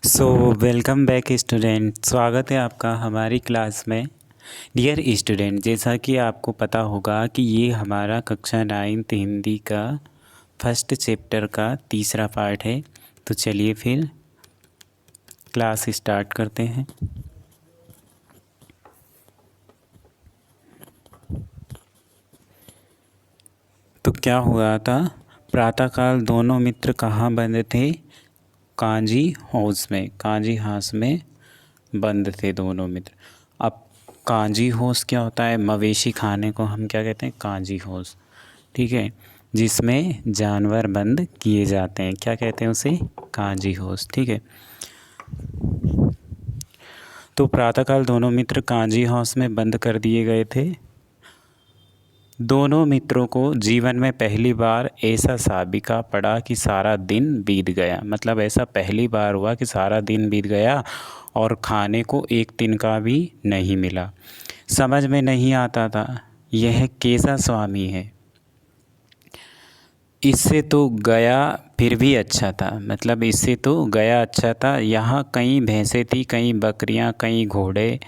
So welcome back student. स्वागत है आपका हमारी क्लास में। डियर स्टूडेंट, जैसा कि आपको पता होगा कि ये हमारा कक्षा 9th हिंदी का फर्स्ट चैप्टर का तीसरा पार्ट है। तो चलिए फिर क्लास स्टार्ट करते हैं। तो क्या हुआ था, प्रातःकाल दोनों मित्र कहाँ बंद थे? कांजी हाउस में, कांजी हाउस में बंद थे दोनों मित्र। अब कांजी हाउस क्या होता है? मवेशी खाने को हम क्या कहते हैं? कांजी हाउस। ठीक है, जिसमें जानवर बंद किए जाते हैं, क्या कहते हैं उसे? कांजी हाउस। ठीक है, तो प्रातःकाल दोनों मित्र कांजी हाउस में बंद कर दिए गए थे। दोनों मित्रों को जीवन में पहली बार ऐसा साबिका पड़ा कि सारा दिन बीत गया। मतलब ऐसा पहली बार हुआ कि सारा दिन बीत गया और खाने को एक दिन का भी नहीं मिला। समझ में नहीं आता था यह कैसा स्वामी है। इससे तो गया फिर भी अच्छा था। मतलब इससे तो गया अच्छा था। यहाँ कई भैंसें थी, कई बकरियाँ, कई घोड़े,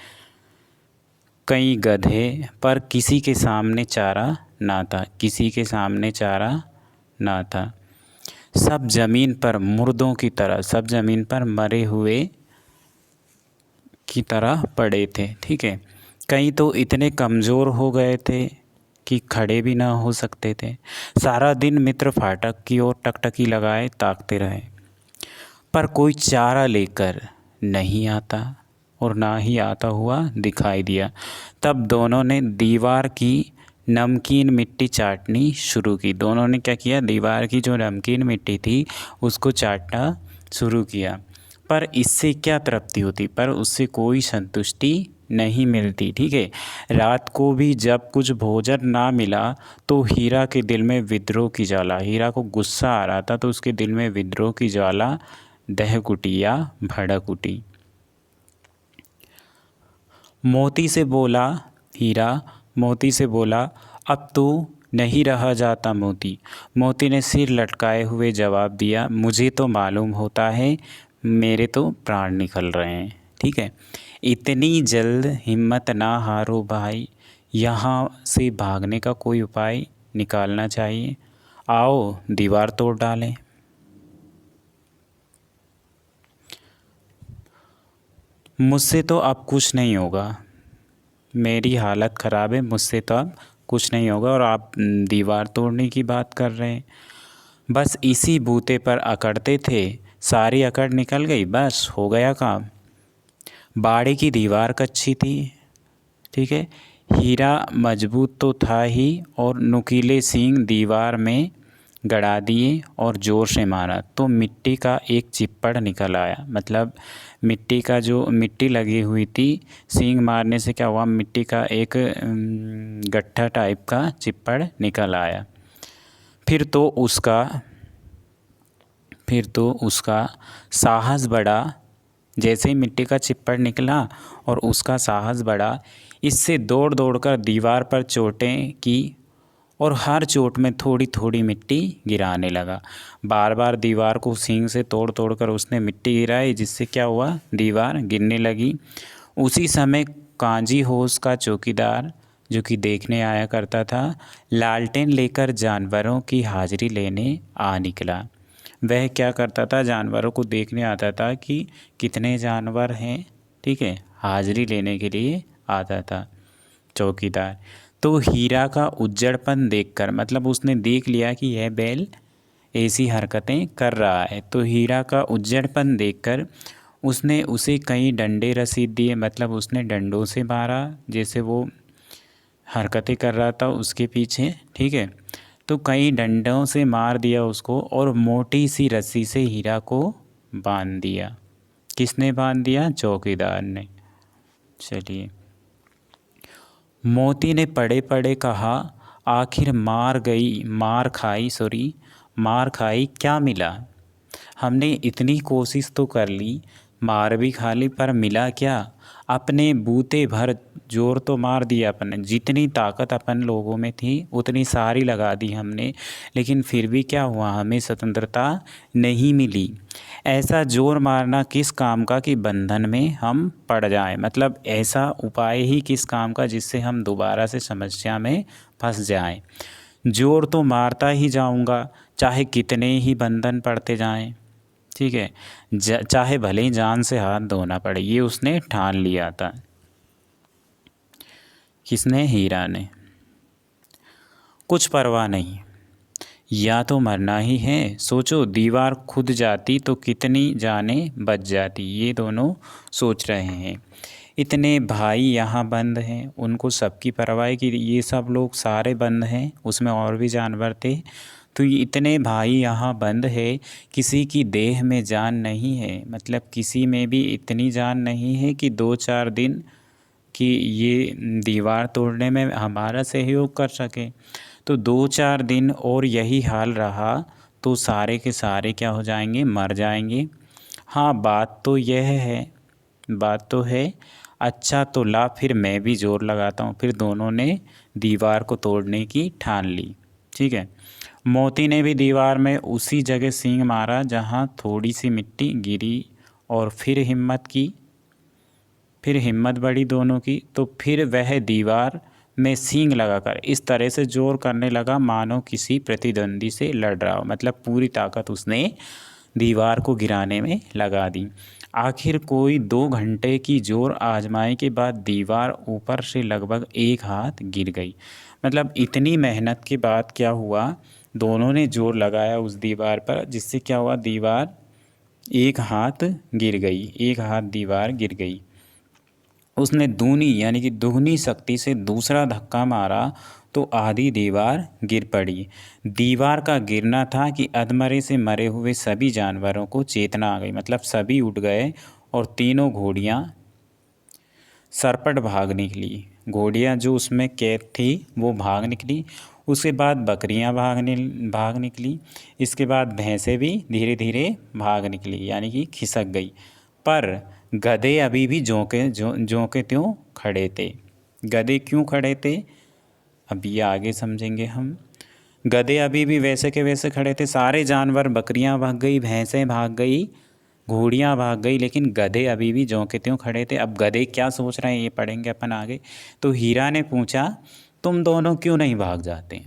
कई गधे, पर किसी के सामने चारा ना था। किसी के सामने चारा ना था। सब ज़मीन पर मुर्दों की तरह, सब ज़मीन पर मरे हुए की तरह पड़े थे। ठीक है, कई तो इतने कमज़ोर हो गए थे कि खड़े भी ना हो सकते थे। सारा दिन मित्र फाटक की ओर टकटकी लगाए ताकते रहे, पर कोई चारा लेकर नहीं आता और ना ही आता हुआ दिखाई दिया। तब दोनों ने दीवार की नमकीन मिट्टी चाटनी शुरू की। दोनों ने क्या किया? दीवार की जो नमकीन मिट्टी थी उसको चाटना शुरू किया। पर इससे क्या तृप्ति होती? पर उससे कोई संतुष्टि नहीं मिलती। ठीक है, रात को भी जब कुछ भोजन ना मिला तो हीरा के दिल में विद्रोह की ज्वाला, हीरा को गुस्सा आ रहा था तो उसके दिल में विद्रोह की ज्वाला दहक उठी या भड़क उठी। मोती से बोला हीरा, मोती से बोला, अब तो नहीं रहा जाता मोती। मोती ने सिर लटकाए हुए जवाब दिया, मुझे तो मालूम होता है, मेरे तो प्राण निकल रहे हैं। ठीक है, इतनी जल्द हिम्मत ना हारो भाई, यहाँ से भागने का कोई उपाय निकालना चाहिए। आओ दीवार तोड़ डालें। मुझसे तो अब कुछ नहीं होगा, मेरी हालत ख़राब है, मुझसे तो अब कुछ नहीं होगा और आप दीवार तोड़ने की बात कर रहे हैं। बस इसी बूते पर अकड़ते थे, सारी अकड़ निकल गई, बस हो गया काम। बाड़े की दीवार कच्ची थी। ठीक है, हीरा मजबूत तो था ही और नुकीले सींग दीवार में गड़ा दिए और ज़ोर से मारा तो मिट्टी का एक चिप्पड़ निकल आया। मतलब मिट्टी का जो मिट्टी लगी हुई थी, सींग मारने से क्या हुआ? मिट्टी का एक गट्ठा टाइप का चिप्पड़ निकल आया। फिर तो उसका साहस बढ़ा। जैसे ही मिट्टी का चिप्पड़ निकला और उसका साहस बढ़ा, इससे दौड़ दौड़ कर दीवार पर चोटें की और हर चोट में थोड़ी थोड़ी मिट्टी गिराने लगा। बार बार दीवार को सींग से तोड़ तोड़ कर उसने मिट्टी गिराई, जिससे क्या हुआ? दीवार गिरने लगी। उसी समय कांजी होस का चौकीदार, जो कि देखने आया करता था, लालटेन लेकर जानवरों की हाजिरी लेने आ निकला। वह क्या करता था? जानवरों को देखने आता था कि कितने जानवर हैं। ठीक है, हाजिरी लेने के लिए आता था चौकीदार। तो हीरा का उज्जड़पन देखकर, मतलब उसने देख लिया कि यह बैल ऐसी हरकतें कर रहा है, तो हीरा का उज्जड़पन देखकर उसने उसे कई डंडे रसीद दिए। मतलब उसने डंडों से मारा, जैसे वो हरकतें कर रहा था उसके पीछे। ठीक है, तो कई डंडों से मार दिया उसको और मोटी सी रस्सी से हीरा को बांध दिया। किसने बांध दिया? चौकीदार ने। चलिए, मोती ने पड़े पड़े कहा, आखिर मार खाई क्या मिला? हमने इतनी कोशिश तो कर ली, मार भी खा ली पर मिला क्या, अपने बूते भर जोर तो मार दिया अपन, जितनी ताकत अपन लोगों में थी उतनी सारी लगा दी हमने, लेकिन फिर भी क्या हुआ, हमें स्वतंत्रता नहीं मिली। ऐसा जोर मारना किस काम का कि बंधन में हम पड़ जाएं, मतलब ऐसा उपाय ही किस काम का जिससे हम दोबारा से समस्या में फंस जाएं। जोर तो मारता ही जाऊंगा, चाहे कितने ही बंधन पड़ते जाएं, ठीक है, चाहे भले ही जान से हाथ धोना पड़े। ये उसने ठान लिया था। किसने, हीरा ने। कुछ परवाह नहीं, या तो मरना ही है, सोचो दीवार खुद जाती तो कितनी जानें बच जाती। ये दोनों सोच रहे हैं। इतने भाई यहाँ बंद हैं, उनको सबकी परवाह है कि ये सब लोग सारे बंद हैं, उसमें और भी जानवर थे। तो ये इतने भाई यहाँ बंद है, किसी की देह में जान नहीं है, मतलब किसी में भी इतनी जान नहीं है कि 2-4 दिन कि ये दीवार तोड़ने में हमारा सहयोग कर सके। तो 2-4 दिन और यही हाल रहा तो सारे के सारे क्या हो जाएंगे, मर जाएंगे। हाँ बात तो यह है, बात तो है। अच्छा तो ला फिर मैं भी जोर लगाता हूँ। फिर दोनों ने दीवार को तोड़ने की ठान ली। ठीक है, मोती ने भी दीवार में उसी जगह सींग मारा जहाँ थोड़ी सी मिट्टी गिरी, और फिर हिम्मत बढ़ी दोनों की। तो फिर वह दीवार में सींग लगाकर इस तरह से जोर करने लगा मानो किसी प्रतिद्वंदी से लड़ रहा हो, मतलब पूरी ताकत उसने दीवार को गिराने में लगा दी। आखिर कोई 2 घंटे की जोर आजमाई के बाद दीवार ऊपर से लगभग 1 हाथ गिर गई। मतलब इतनी मेहनत के बाद क्या हुआ, दोनों ने जोर लगाया उस दीवार पर, जिससे क्या हुआ, दीवार 1 हाथ गिर गई, 1 हाथ दीवार गिर गई। उसने दूनी यानी कि दुगनी शक्ति से दूसरा धक्का मारा तो आधी दीवार गिर पड़ी। दीवार का गिरना था कि अधमरे से मरे हुए सभी जानवरों को चेतना आ गई, मतलब सभी उठ गए और तीनों घोड़ियाँ सरपट भाग निकली। घोड़ियाँ जो उसमें कैद थी वो भाग निकली। उसके बाद बकरियाँ भाग निकली। इसके बाद भैंसें भी धीरे धीरे भाग निकली, यानी कि खिसक गई। पर गधे अभी भी ज्यों के त्यों खड़े थे। गधे क्यों खड़े थे, अब ये आगे समझेंगे हम। गधे अभी भी वैसे के वैसे खड़े थे। सारे जानवर, बकरियां भाग गई, भैंसें भाग गई, घोड़ियां भाग गई, लेकिन गधे अभी भी ज्यों के त्यों खड़े थे। अब गधे क्या सोच रहे हैं ये पढ़ेंगे अपन आगे। तो हीरा ने पूछा, तुम दोनों क्यों नहीं भाग जाते,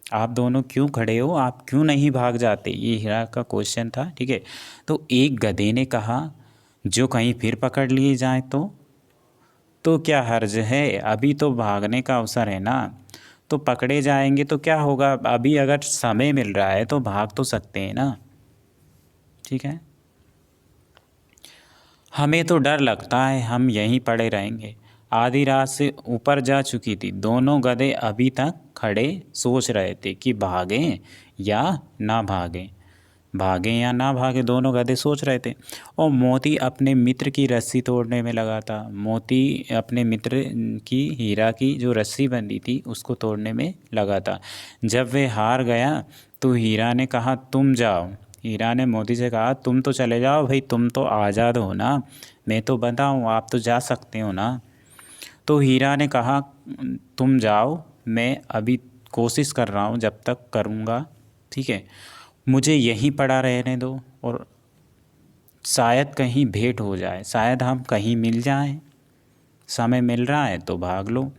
आप दोनों क्यों खड़े हो, आप क्यों नहीं भाग जाते, ये हीरा का क्वेश्चन था। ठीक है, तो एक गधे ने कहा, जो कहीं फिर पकड़ लिए जाए तो क्या हर्ज है, अभी तो भागने का अवसर है ना, तो पकड़े जाएंगे तो क्या होगा, अभी अगर समय मिल रहा है तो भाग तो सकते हैं ना। ठीक है, हमें तो डर लगता है हम यहीं पड़े रहेंगे। आधी रात से ऊपर जा चुकी थी। दोनों गधे अभी तक खड़े सोच रहे थे कि भागें या ना भागें, भागें या ना भागें, दोनों गधे सोच रहे थे। और मोती अपने मित्र की रस्सी तोड़ने में लगा था। मोती अपने मित्र की, हीरा की जो रस्सी बंधी थी उसको तोड़ने में लगा था। जब वह हार गया तो हीरा ने कहा, तुम जाओ। हीरा ने मोती से कहा, तुम तो चले जाओ भाई, तुम तो आज़ाद हो ना, मैं तो बंधा हूँ, आप तो जा सकते हो ना। तो हीरा ने कहा, तुम जाओ, मैं अभी कोशिश कर रहा हूँ, जब तक करूँगा, ठीक है, मुझे यहीं पड़ा रहने दो, और शायद कहीं भेंट हो जाए, शायद हम कहीं मिल जाएं, समय मिल रहा है तो भाग लो।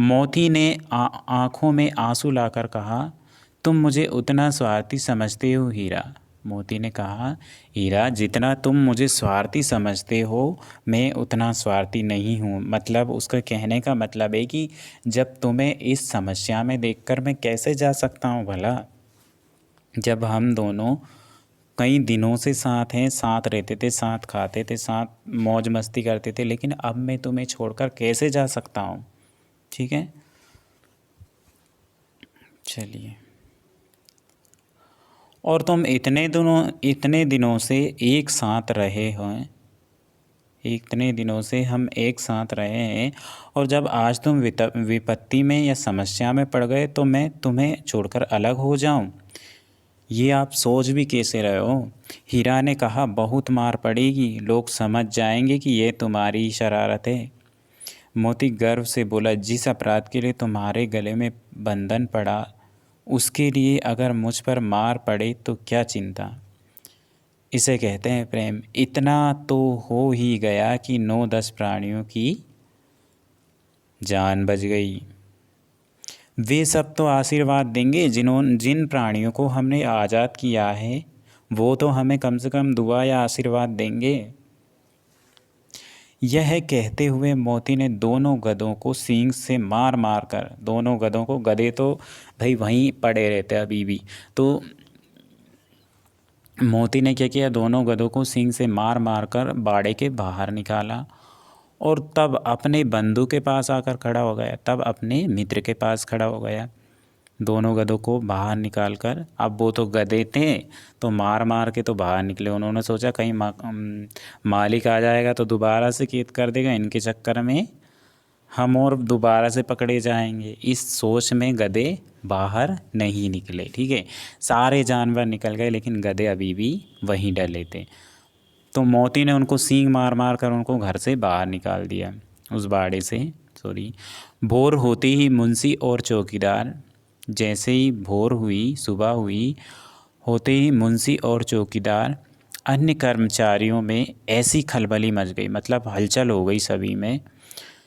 मोती ने आँखों में आंसू लाकर कहा, तुम मुझे उतना स्वार्थी समझते हो हीरा। मोती ने कहा, हीरा जितना तुम मुझे स्वार्थी समझते हो मैं उतना स्वार्थी नहीं हूँ। मतलब उसका कहने का मतलब है कि जब तुम्हें इस समस्या में देखकर मैं कैसे जा सकता हूँ भला, जब हम दोनों कई दिनों से साथ हैं, साथ रहते थे, साथ खाते थे, साथ मौज मस्ती करते थे, लेकिन अब मैं तुम्हें छोड़कर कैसे जा सकता हूँ। ठीक है, चलिए। और तुम इतने दिनों से एक साथ रहे हैं, इतने दिनों से हम एक साथ रहे हैं, और जब आज तुम विपत्ति में या समस्या में पड़ गए तो मैं तुम्हें छोड़कर अलग हो जाऊं, ये आप सोच भी कैसे रहे हो। हीरा ने कहा, बहुत मार पड़ेगी, लोग समझ जाएंगे कि ये तुम्हारी ही शरारत है। मोती गर्व से बोला, जिस अपराध के लिए तुम्हारे गले में बंधन पड़ा, उसके लिए अगर मुझ पर मार पड़े तो क्या चिंता। इसे कहते हैं प्रेम। इतना तो हो ही गया कि 9-10 प्राणियों की जान बच गई। वे सब तो आशीर्वाद देंगे जिन प्राणियों को हमने आज़ाद किया है, वो तो हमें कम से कम दुआ या आशीर्वाद देंगे। यह कहते हुए मोती ने दोनों गधों को सींग से मार मार कर, दोनों गधों को, गधे तो भाई वहीं पड़े रहते अभी भी, तो मोती ने क्या किया, दोनों गधों को सींग से मार मार कर बाड़े के बाहर निकाला और तब अपने बंधु के पास आकर खड़ा हो गया, तब अपने मित्र के पास खड़ा हो गया। दोनों गधों को बाहर निकाल कर, अब वो तो गधे थे तो मार मार के तो बाहर निकले, उन्होंने सोचा कहीं मालिक आ जाएगा तो दोबारा से कैद कर देगा, इनके चक्कर में हम और दोबारा से पकड़े जाएंगे। इस सोच में गधे बाहर नहीं निकले। ठीक है, सारे जानवर निकल गए लेकिन गधे अभी भी वहीं डले थे। तो मोती ने उनको सींग मार मार कर उनको घर से बाहर निकाल दिया, उस बाड़े से। सॉरी। भोर होते ही मुंशी और चौकीदार, जैसे ही भोर हुई, सुबह हुई, होते ही मुंशी और चौकीदार, अन्य कर्मचारियों में ऐसी खलबली मच गई, मतलब हलचल हो गई सभी में,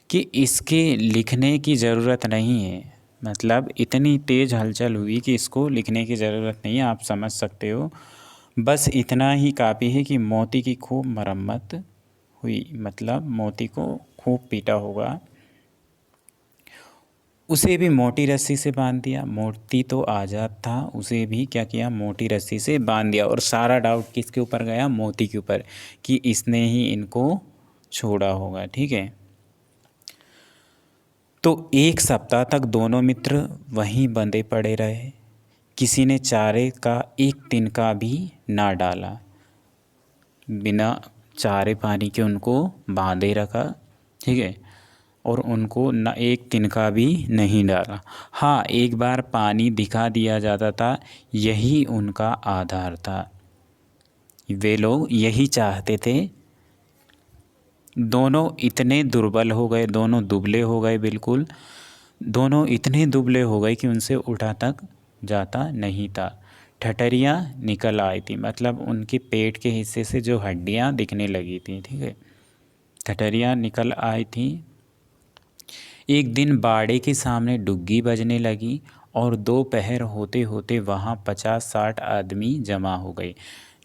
कि इसके लिखने की ज़रूरत नहीं है। मतलब इतनी तेज़ हलचल हुई कि इसको लिखने की ज़रूरत नहीं है, आप समझ सकते हो। बस इतना ही काफ़ी है कि मोती की खूब मरम्मत हुई, मतलब मोती को खूब पीटा होगा। उसे भी मोटी रस्सी से बांध दिया। मोती तो आज़ाद था, उसे भी क्या किया, मोटी रस्सी से बांध दिया। और सारा डाउट किसके ऊपर गया, मोती के ऊपर, कि इसने ही इनको छोड़ा होगा। ठीक है, तो 1 सप्ताह तक दोनों मित्र वहीं बंधे पड़े रहे। किसी ने चारे का एक तिनका भी ना डाला, बिना चारे पानी के उनको बांधे रखा। ठीक है, और उनको न एक तिनका भी नहीं डाला। हाँ, एक बार पानी दिखा दिया जाता था, यही उनका आधार था। वे लोग यही चाहते थे। दोनों इतने दुर्बल हो गए, दोनों दुबले हो गए, बिल्कुल दोनों इतने दुबले हो गए कि उनसे उठा तक जाता नहीं था। ठठरियाँ निकल आई थी, मतलब उनके पेट के हिस्से से जो हड्डियाँ दिखने लगी थी। ठीक है, ठठरियाँ निकल आई थी। एक दिन बाड़े के सामने डुग्गी बजने लगी और दोपहर होते होते वहाँ 50-60 आदमी जमा हो गए।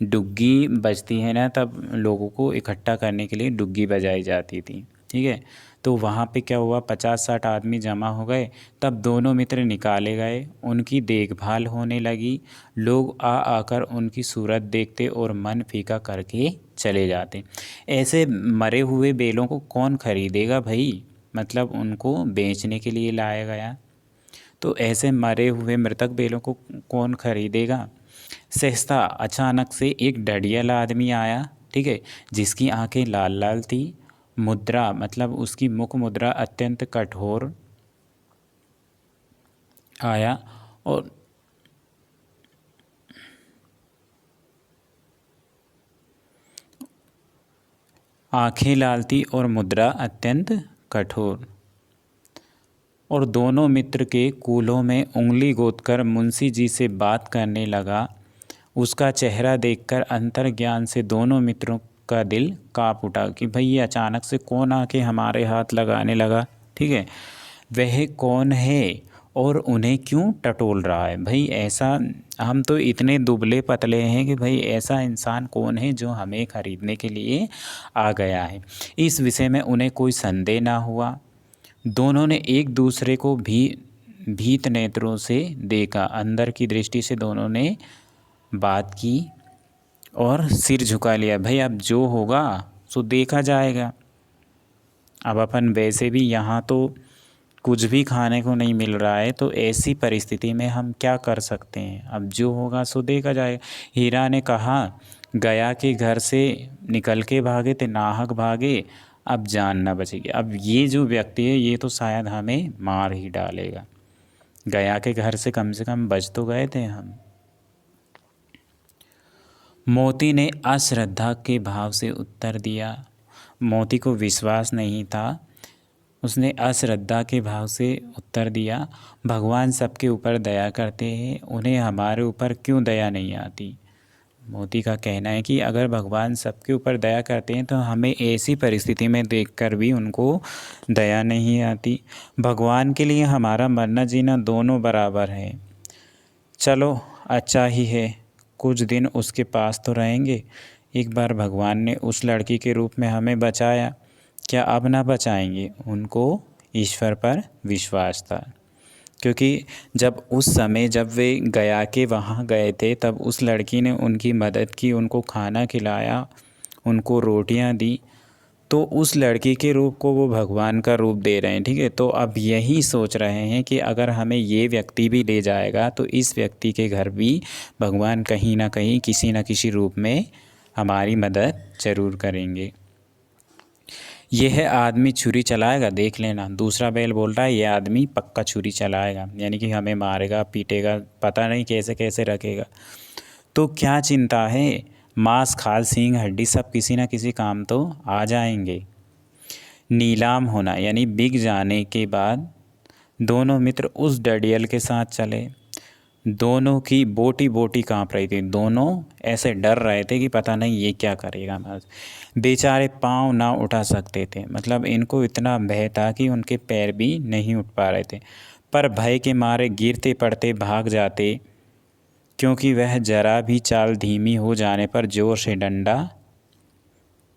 डुग्गी बजती है ना, तब लोगों को इकट्ठा करने के लिए डुग्गी बजाई जाती थी। ठीक है, तो वहाँ पे क्या हुआ, 50-60 आदमी जमा हो गए। तब दोनों मित्र निकाले गए, उनकी देखभाल होने लगी। लोग आ आकर उनकी सूरत देखते और मन फीका करके चले जाते। ऐसे मरे हुए बैलों को कौन खरीदेगा भाई, मतलब उनको बेचने के लिए लाया गया, तो ऐसे मरे हुए मृतक बैलों को कौन खरीदेगा। सहसा अचानक से एक डडियल आदमी आया। ठीक है, जिसकी आंखें लाल लाल थी। मुद्रा, मतलब उसकी मुख मुद्रा अत्यंत कठोर आया और आंखें लाल थी और मुद्रा अत्यंत कठोर, और दोनों मित्र के कूल्हों में उंगली गोदकर मुंशी जी से बात करने लगा। उसका चेहरा देखकर अंतर्ज्ञान से दोनों मित्रों का दिल काँप उठा कि भाई ये अचानक से कौन आके हमारे हाथ लगाने लगा। ठीक है, वह कौन है और उन्हें क्यों टटोल रहा है भाई। ऐसा, हम तो इतने दुबले पतले हैं कि भाई ऐसा इंसान कौन है जो हमें खरीदने के लिए आ गया है। इस विषय में उन्हें कोई संदेह ना हुआ। दोनों ने एक दूसरे को भीत नेत्रों से देखा, अंदर की दृष्टि से दोनों ने बात की और सिर झुका लिया। भाई अब जो होगा सो देखा जाएगा। अब अपन वैसे भी यहाँ तो कुछ भी खाने को नहीं मिल रहा है, तो ऐसी परिस्थिति में हम क्या कर सकते हैं, अब जो होगा सो देखा जाएगा। हीरा ने कहा, गया के घर से निकल के भागे थे, नाहक भागे, अब जान ना बचेगी। अब ये जो व्यक्ति है ये तो शायद हमें मार ही डालेगा। गया के घर से कम बच तो गए थे हम। मोती ने अश्रद्धा के भाव से उत्तर दिया। मोती को विश्वास नहीं था, उसने अश्रद्धा के भाव से उत्तर दिया, भगवान सबके ऊपर दया करते हैं, उन्हें हमारे ऊपर क्यों दया नहीं आती। मोती का कहना है कि अगर भगवान सबके ऊपर दया करते हैं तो हमें ऐसी परिस्थिति में देखकर भी उनको दया नहीं आती। भगवान के लिए हमारा मरना जीना दोनों बराबर है। चलो अच्छा ही है, कुछ दिन उसके पास तो रहेंगे। एक बार भगवान ने उस लड़की के रूप में हमें बचाया, क्या अब ना बचाएंगे। उनको ईश्वर पर विश्वास था, क्योंकि जब उस समय जब वे गया के वहाँ गए थे तब उस लड़की ने उनकी मदद की, उनको खाना खिलाया, उनको रोटियां दी। तो उस लड़की के रूप को वो भगवान का रूप दे रहे हैं, ठीक है। तो अब यही सोच रहे हैं कि अगर हमें ये व्यक्ति भी ले जाएगा तो इस व्यक्ति के घर भी भगवान कहीं ना कहीं किसी न किसी रूप में हमारी मदद ज़रूर करेंगे। यह आदमी छुरी चलाएगा, देख लेना। दूसरा बैल बोल रहा है ये आदमी पक्का छुरी चलाएगा, यानी कि हमें मारेगा पीटेगा, पता नहीं कैसे कैसे रखेगा। तो क्या चिंता है, मांस खाल सींग हड्डी सब किसी न किसी काम तो आ जाएंगे। नीलाम होना यानी बिक जाने के बाद दोनों मित्र उस डडियल के साथ चले। दोनों की बोटी बोटी कांप रही थी, दोनों ऐसे डर रहे थे कि पता नहीं ये क्या करेगा। बस बेचारे पाँव ना उठा सकते थे, मतलब इनको इतना भय था कि उनके पैर भी नहीं उठ पा रहे थे, पर भय के मारे गिरते पड़ते भाग जाते, क्योंकि वह जरा भी चाल धीमी हो जाने पर जोर से डंडा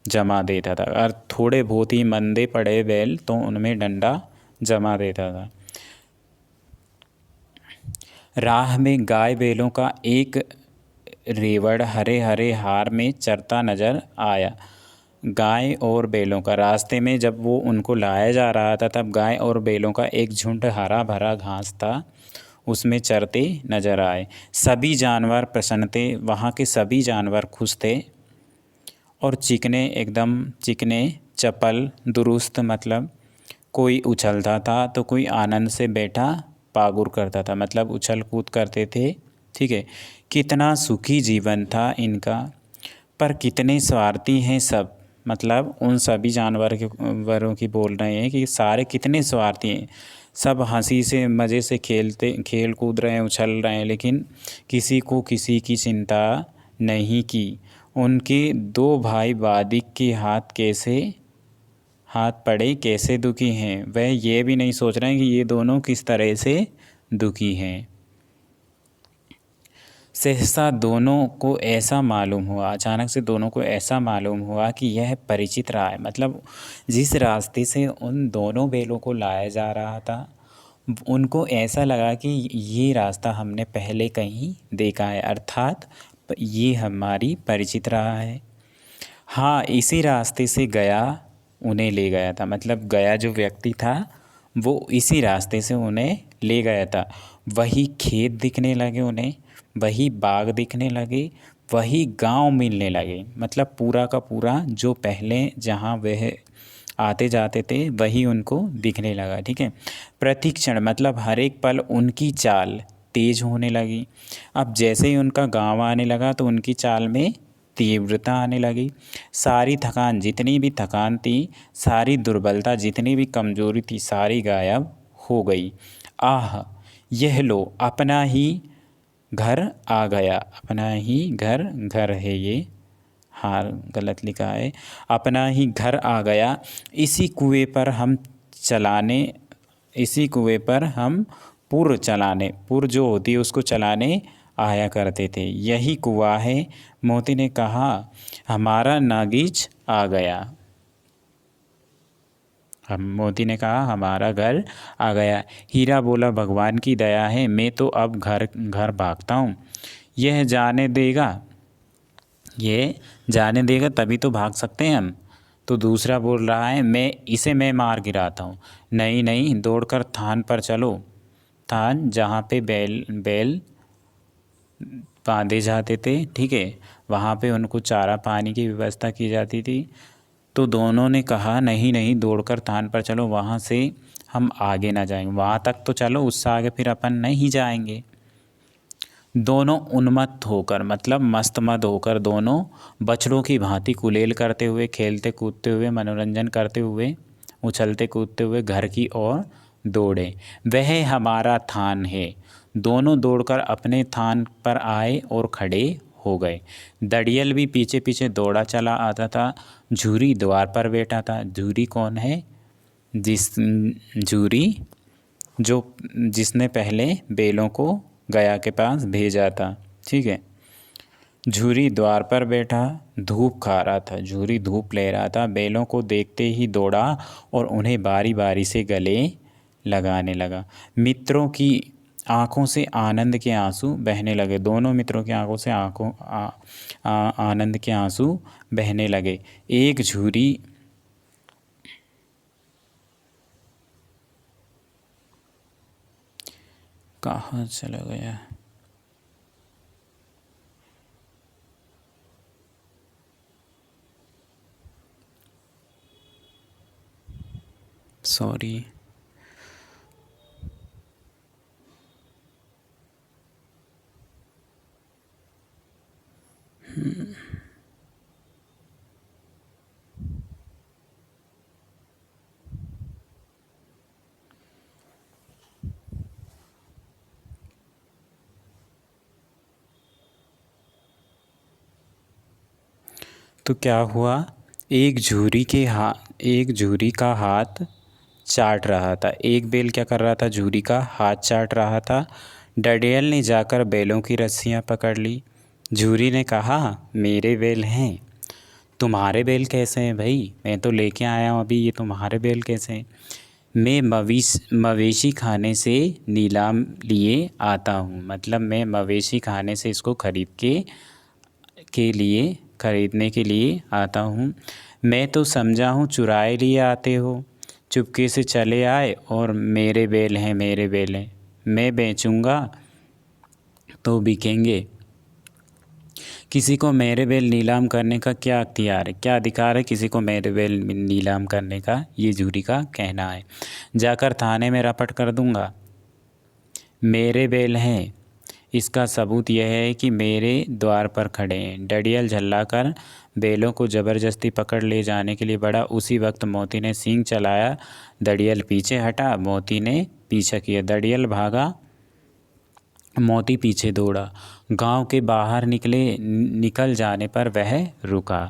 जमा देता था। और थोड़े बहुत ही मंदे पड़े बैल तो उनमें डंडा जमा देता था। राह में गाय बैलों का एक रेवड़ हरे हरे हार में चरता नजर आया। गाय और बैलों का रास्ते में जब वो उनको लाया जा रहा था तब गाय और बैलों का एक झुंड हरा भरा घास था, उसमें चरते नजर आए। सभी जानवर प्रसन्न थे, वहाँ के सभी जानवर खुश थे और चिकने, एकदम चिकने चपल दुरुस्त, मतलब कोई उछलता था तो कोई आनंद से बैठा पागुर करता था, मतलब उछल कूद करते थे, ठीक है। कितना सुखी जीवन था इनका, पर कितने स्वार्थी हैं सब, मतलब उन सभी जानवरों की बोल रहे हैं कि सारे कितने स्वार्थी हैं। सब हंसी से मज़े से खेल कूद रहे हैं, उछल रहे हैं, लेकिन किसी को किसी की चिंता नहीं की। उनके दो भाई वादिक के हाथ पड़े कैसे दुखी हैं, वह ये भी नहीं सोच रहे हैं कि ये दोनों किस तरह से दुखी हैं। सहसा दोनों को ऐसा मालूम हुआ, अचानक से दोनों को ऐसा मालूम हुआ कि यह परिचित रहा है, मतलब जिस रास्ते से उन दोनों बैलों को लाया जा रहा था उनको ऐसा लगा कि ये रास्ता हमने पहले कहीं देखा है, अर्थात ये हमारी परिचित रहा है। हाँ, इसी रास्ते से गया उन्हें ले गया था, मतलब गया जो व्यक्ति था वो इसी रास्ते से उन्हें ले गया था। वही खेत दिखने लगे उन्हें, वही बाग दिखने लगे, वही गांव मिलने लगे, मतलब पूरा का पूरा जो पहले जहां वह आते जाते थे वही उनको दिखने लगा, ठीक है। प्रतिक्षण मतलब हर एक पल उनकी चाल तेज होने लगी। अब जैसे ही उनका गांव आने लगा तो उनकी चाल में तीव्रता आने लगी। सारी थकान, जितनी भी थकान थी, सारी दुर्बलता, जितनी भी कमजोरी थी, सारी गायब हो गई। आह, यह लो अपना ही घर आ गया। अपना ही घर, घर है ये, हाँ गलत लिखा है, अपना ही घर आ गया। इसी कुएं पर हम पुर चलाने, पुर जो होती है उसको चलाने आया करते थे, यही कुआं है। मोती ने कहा हमारा नागीच आ गया। मोती ने कहा हमारा घर आ गया। हीरा बोला भगवान की दया है, मैं तो अब घर घर भागता हूँ। यह जाने देगा तभी तो भाग सकते हैं हम। तो दूसरा बोल रहा है मैं मार गिराता हूँ। नहीं नहीं, दौड़कर थान पर चलो। थान जहाँ पे बैल बांधे जाते थे, ठीक है, वहाँ पे उनको चारा पानी की व्यवस्था की जाती थी। तो दोनों ने कहा नहीं नहीं, दौड़कर थान पर चलो, वहाँ से हम आगे ना जाएंगे, वहाँ तक तो चलो, उससे आगे फिर अपन नहीं जाएंगे। दोनों उन्मत्त होकर मतलब मस्त होकर दोनों बछड़ों की भांति कुलेल करते हुए, खेलते कूदते हुए, मनोरंजन करते हुए, उछलते कूदते हुए घर की ओर दौड़े। वह हमारा थान है। दोनों दौड़कर अपने थान पर आए और खड़े हो गए। दड़ियल भी पीछे पीछे दौड़ा चला आता था। झूरी द्वार पर बैठा था। झूरी कौन है? झूरी जो जिसने पहले बैलों को गया के पास भेजा था। ठीक है। झूरी द्वार पर बैठा धूप खा रहा था। झूरी धूप ले रहा था। बैलों को देखते ही दौड़ा और उन्हें बारी बारी से गले लगाने लगा। मित्रों की आंखों से आनंद के आंसू बहने लगे। दोनों मित्रों की आंखों से आनंद के आंसू बहने लगे। एक झूरी कहाँ चला गया? सॉरी। तो क्या हुआ? एक झूरी का हाथ चाट रहा था। एक बैल क्या कर रहा था? झूरी का हाथ चाट रहा था। डडेल ने जाकर बैलों की रस्सियां पकड़ ली। झूरी ने कहा, मेरे बैल हैं। तुम्हारे बैल कैसे हैं भाई? मैं तो लेके आया हूँ अभी, ये तुम्हारे बैल कैसे हैं? मैं मवेशी खाने से नीलाम लिए आता हूँ। मतलब मैं मवेशी खाने से इसको खरीदने के लिए आता हूँ। मैं तो समझा हूँ चुराए लिए आते हो। चुपके से चले आए और मेरे बैल हैं, मेरे बैल हैं। मैं बेचूँगा तो बिकेंगे। किसी को मेरे बैल नीलाम करने का क्या अख्तियार है, क्या अधिकार है किसी को मेरे बैल नीलाम करने का? ये झूरी का कहना है। जाकर थाने में रपट कर दूंगा। मेरे बैल हैं, इसका सबूत यह है कि मेरे द्वार पर खड़े हैं। डडियल झल्लाकर बैलों को ज़बरदस्ती पकड़ ले जाने के लिए बढ़ा। उसी वक्त मोती ने सींग चलाया। दड़ियल पीछे हटा। मोती ने पीछा किया। दड़ियल भागा। मोती पीछे दौड़ा। गांव के बाहर निकल जाने पर वह रुका।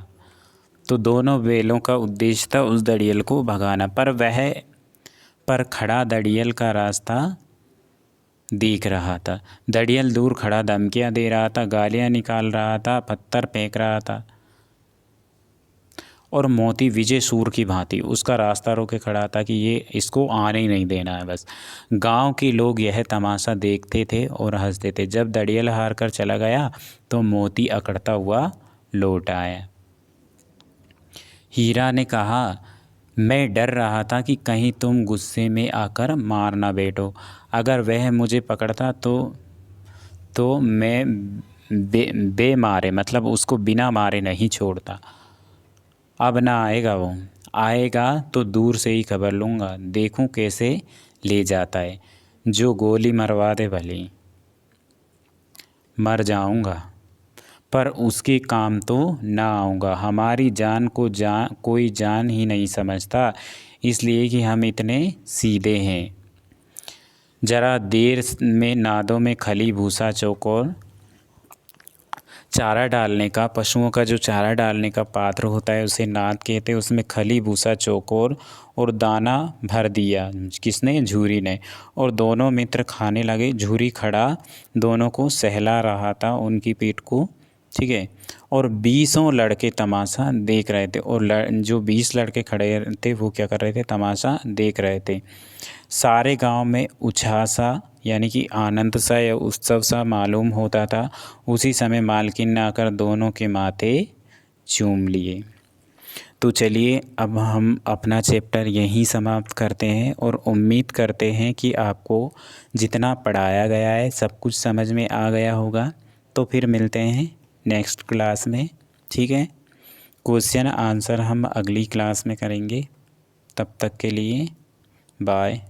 तो दोनों बैलों का उद्देश्य था उस दड़ियल को भगाना, पर खड़ा दड़ियल का रास्ता देख रहा था। दड़ियल दूर खड़ा धमकियां दे रहा था, गालियां निकाल रहा था, पत्थर फेंक रहा था। और मोती विजय सूर की भांति उसका रास्ता रोके खड़ा था कि ये इसको आने ही नहीं देना है बस। गांव के लोग यह तमाशा देखते थे और हंसते थे। जब दड़ियल हार कर चला गया तो मोती अकड़ता हुआ लौट आया। हीरा ने कहा, मैं डर रहा था कि कहीं तुम गुस्से में आकर मार ना बैठो। अगर वह मुझे पकड़ता तो मैं बे मारे मतलब उसको बिना मारे नहीं छोड़ता। अब ना आएगा वो। आएगा तो दूर से ही खबर लूँगा, देखूं कैसे ले जाता है। जो गोली मरवा दे भली, मर जाऊंगा पर उसके काम तो ना आऊँगा। हमारी जान को कोई जान ही नहीं समझता, इसलिए कि हम इतने सीधे हैं। ज़रा देर में नादों में खली भूसा चौकोर चारा डालने का, पशुओं का जो चारा डालने का पात्र होता है उसे नाद कहते हैं। उसमें खली भूसा चौकोर और दाना भर दिया। किसने? झूरी ने। और दोनों मित्र खाने लगे। झूरी खड़ा दोनों को सहला रहा था, उनकी पीठ को। ठीक है। और 20 लड़के तमाशा देख रहे थे। और जो 20 लड़के खड़े थे वो क्या कर रहे थे? तमाशा देख रहे थे। सारे गांव में उछासा यानी कि आनंद सा या उत्सव सा मालूम होता था। उसी समय मालकिन ने आकर दोनों के माथे चूम लिए। तो चलिए अब हम अपना चैप्टर यहीं समाप्त करते हैं और उम्मीद करते हैं कि आपको जितना पढ़ाया गया है सब कुछ समझ में आ गया होगा। तो फिर मिलते हैं नेक्स्ट क्लास में। ठीक है। क्वेश्चन आंसर हम अगली क्लास में करेंगे। तब तक के लिए बाय।